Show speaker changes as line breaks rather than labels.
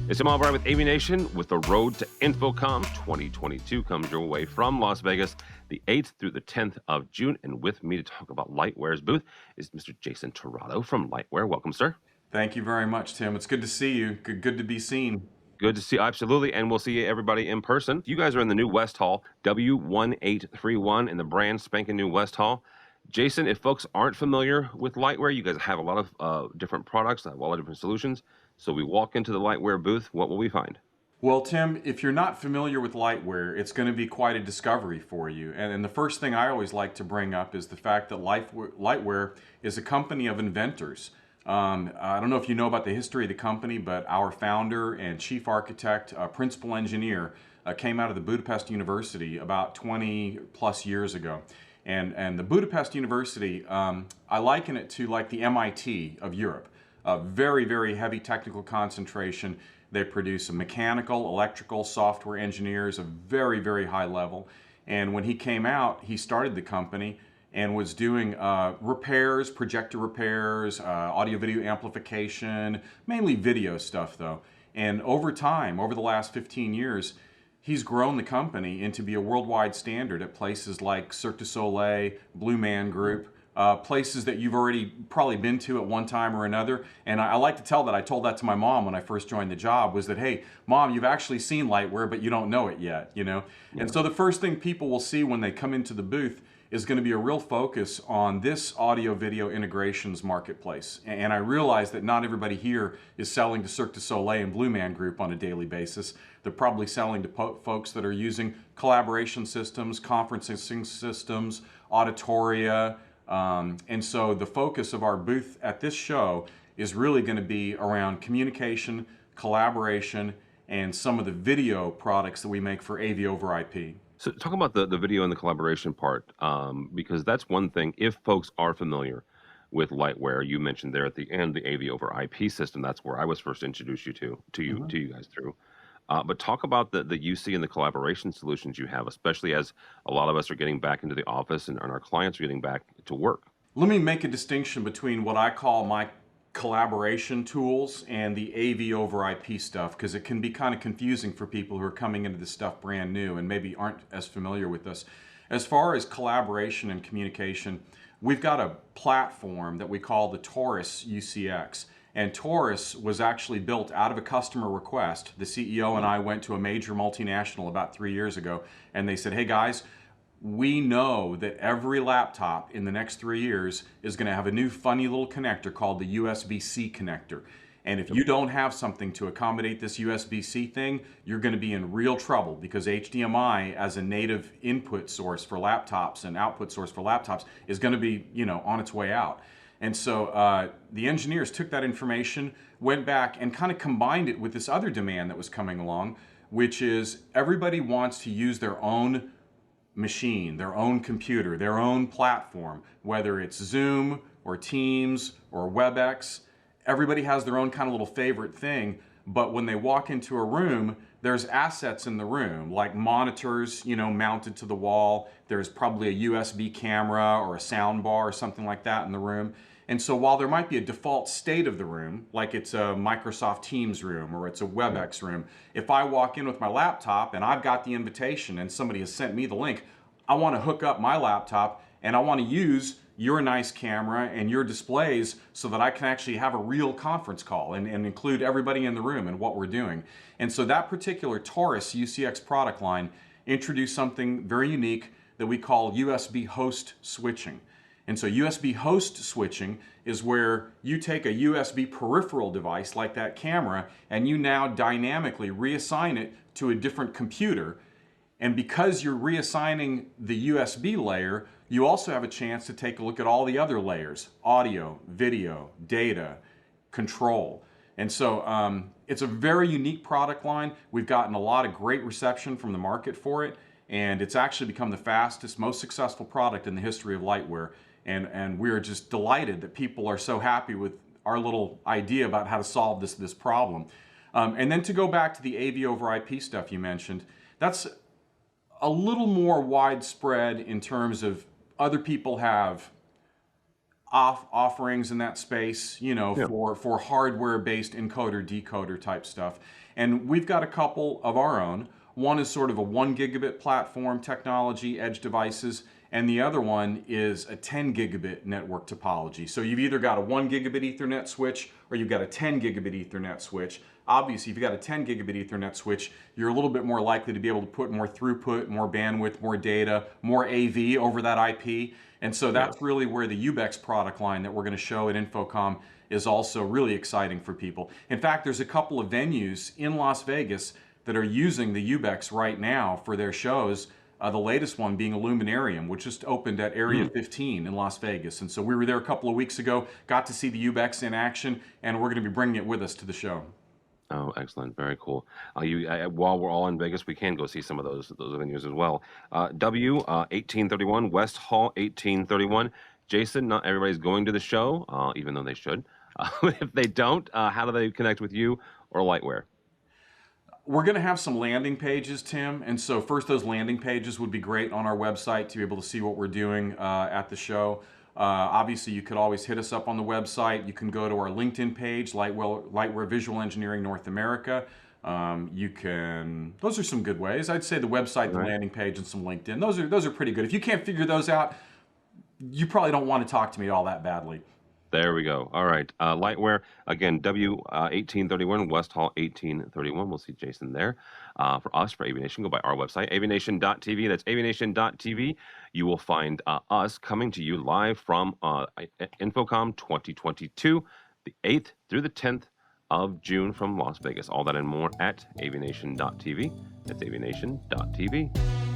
It's Tim Albright with AVNation with the Road to InfoComm 2022 comes your way from Las Vegas the 8th through the 10th of June. And with me to talk about Lightware's booth is Mr. Jason Torado from Lightware. Welcome, sir.
Thank you very much, Tim. It's good to see you. Good to be seen.
Good to see you. Absolutely. And we'll see everybody in person. You guys are in the new West Hall, W1831 in the brand spanking new West Hall. Jason, if folks aren't familiar with Lightware, you guys have a lot of different products, a lot of different solutions. So we walk into the Lightware booth. What will we find?
Well, Tim, if you're not familiar with Lightware, it's going to be quite a discovery for you. And the first thing I always like to bring up is the fact that Lightware is a company of inventors. I don't know if you know about the history of the company, but our founder and chief architect, principal engineer, came out of the Budapest University about 20 plus years ago. And the Budapest University, I liken it to like the MIT of Europe. A very, very heavy technical concentration. They produce mechanical, electrical, software engineers, a very, very high level. And when he came out, he started the company and was doing repairs, projector repairs, audio-video amplification, mainly video stuff though. And over time, over the last 15 years, he's grown the company into be a worldwide standard at places like Cirque du Soleil, Blue Man Group, places that you've already probably been to at one time or another. And I like to tell that, I told that to my mom when I first joined the job, was that, hey, Mom, you've actually seen Lightware, but you don't know it yet, you know? Yeah. And so the first thing people will see when they come into the booth is going to be a real focus on this audio-video integrations marketplace. And I realize that not everybody here is selling to Cirque du Soleil and Blue Man Group on a daily basis. They're probably selling to folks that are using collaboration systems, conferencing systems, auditoria. And so the focus of our booth at this show is really going to be around communication, collaboration, and some of the video products that we make for AV over IP.
So talk about the video and the collaboration part, because that's one thing. If folks are familiar with Lightware, you mentioned there at the end the AV over IP system. That's where I was first introduced to you guys through. But talk about the UC and the collaboration solutions you have, especially as a lot of us are getting back into the office and our clients are getting back to work.
Let me make a distinction between what I call my collaboration tools and the AV over IP stuff, because it can be kind of confusing for people who are coming into this stuff brand new and maybe aren't as familiar with us. As far as collaboration and communication, we've got a platform that we call the Taurus UCX. And Taurus was actually built out of a customer request. The CEO and I went to a major multinational about 3 years ago, and they said, hey guys, we know that every laptop in the next 3 years is going to have a new funny little connector called the USB-C connector. And if you don't have something to accommodate this USB-C thing, you're going to be in real trouble, because HDMI as a native input source for laptops and output source for laptops is going to be, on its way out. And so the engineers took that information, went back and kind of combined it with this other demand that was coming along, which is everybody wants to use their own machine, their own computer, their own platform, whether it's Zoom or Teams or WebEx. Everybody has their own kind of little favorite thing, but when they walk into a room, there's assets in the room, like monitors, mounted to the wall. There's probably a USB camera or a sound bar or something like that in the room. And so while there might be a default state of the room, like it's a Microsoft Teams room or it's a WebEx room, if I walk in with my laptop and I've got the invitation and somebody has sent me the link, I want to hook up my laptop and I want to use your nice camera and your displays so that I can actually have a real conference call and include everybody in the room and what we're doing. And so that particular Taurus UCX product line introduced something very unique that we call USB host switching. And so USB host switching is where you take a USB peripheral device like that camera and you now dynamically reassign it to a different computer. And because you're reassigning the USB layer, you also have a chance to take a look at all the other layers: audio, video, data, control. And so it's a very unique product line. We've gotten a lot of great reception from the market for it, and it's actually become the fastest, most successful product in the history of Lightware. And we're just delighted that people are so happy with our little idea about how to solve this problem. And then to go back to the AV over IP stuff you mentioned, that's a little more widespread in terms of other people have offerings in that space, you know,
Yeah.
for hardware-based encoder decoder type stuff. And we've got a couple of our own. One is sort of a 1 gigabit platform technology, edge devices, and the other one is a 10 gigabit network topology. So you've either got a 1 gigabit Ethernet switch or you've got a 10 gigabit Ethernet switch. Obviously, if you've got a 10 gigabit Ethernet switch, you're a little bit more likely to be able to put more throughput, more bandwidth, more data, more AV over that IP. And so
Yeah.
that's really where the Ubex product line that we're going to show at InfoComm is also really exciting for people. In fact, there's a couple of venues in Las Vegas that are using the Ubex right now for their shows. The latest one being Illuminarium, which just opened at Area
Mm.
15 in Las Vegas. And so we were there a couple of weeks ago, got to see the Ubex in action, and we're going to be bringing it with us to the show.
Oh, excellent. Very cool. While we're all in Vegas, we can go see some of those venues as well. 1831 West Hall 1831. Jason, not everybody's going to the show, even though they should. If they don't, how do they connect with you or Lightware?
We're going to have some landing pages, Tim. And so, first, those landing pages would be great on our website to be able to see what we're doing at the show. Obviously, you could always hit us up on the website. You can go to our LinkedIn page, Lightware Visual Engineering North America. Those are some good ways. I'd say the website, the
Right.
landing page, and some LinkedIn. Those are pretty good. If you can't figure those out, you probably don't want to talk to me all that badly.
There we go. All right. Lightware, again, W1831, West Hall 1831. We'll see Jason there. For us, for AVNation, go by our website, avnation.tv. That's avnation.tv. You will find us coming to you live from InfoComm 2022, the 8th through the 10th of June from Las Vegas. All that and more at avnation.tv. That's avnation.tv.